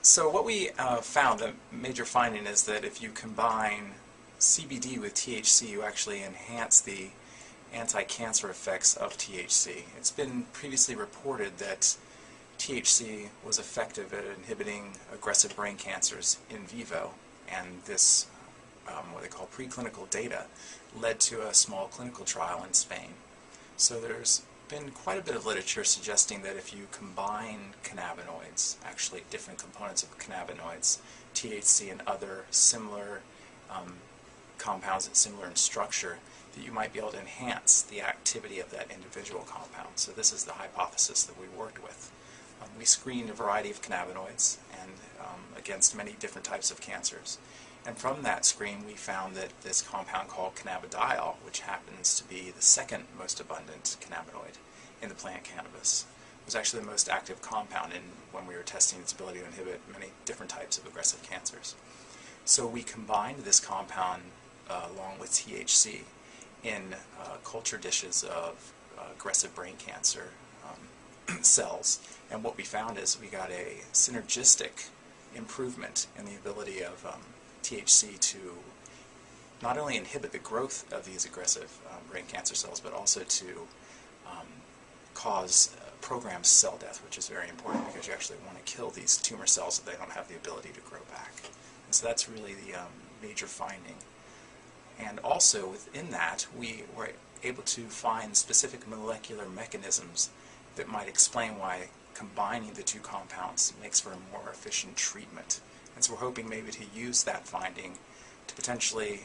So what we found, the major finding is that if you combine CBD with THC, you actually enhance the anti-cancer effects of THC. It's been previously reported that THC was effective at inhibiting aggressive brain cancers in vivo, and this, what they call preclinical data, led to a small clinical trial in Spain. So there's been quite a bit of literature suggesting that if you combine cannabinoids, actually different components of cannabinoids, THC and other similar compounds that similar in structure, that you might be able to enhance the activity of that individual compound. So this is the hypothesis that we worked with. We screened a variety of cannabinoids and against many different types of cancers. And from that screen we found that this compound called cannabidiol, which happens to be the second most abundant cannabinoid in the plant cannabis, was actually the most active compound when we were testing its ability to inhibit many different types of aggressive cancers. So we combined this compound along with THC in culture dishes of aggressive brain cancer cells, and what we found is we got a synergistic improvement in the ability of THC to not only inhibit the growth of these aggressive brain cancer cells, but also to cause programmed cell death, which is very important because you actually want to kill these tumor cells so they don't have the ability to grow back. And so that's really the major finding. And also within that, we were able to find specific molecular mechanisms that might explain why combining the two compounds makes for a more efficient treatment. And so we're hoping maybe to use that finding to potentially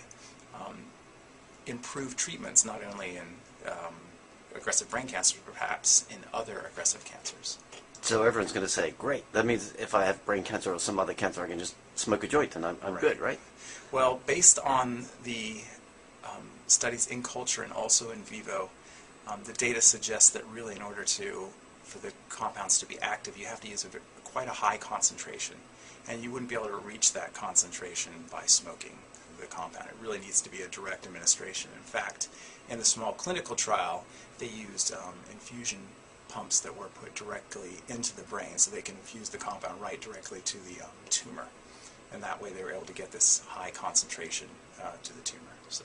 improve treatments, not only in aggressive brain cancer, but perhaps in other aggressive cancers. So everyone's going to say, great, that means if I have brain cancer or some other cancer, I can just smoke a joint and I'm Right. good, right? Well, based on the studies in culture and also in vivo, the data suggests that really in order for the compounds to be active, you have to use quite a high concentration. And you wouldn't be able to reach that concentration by smoking the compound. It really needs to be a direct administration. In fact, in the small clinical trial, they used infusion pumps that were put directly into the brain so they can infuse the compound right directly to the tumor. And that way they were able to get this high concentration to the tumor. So.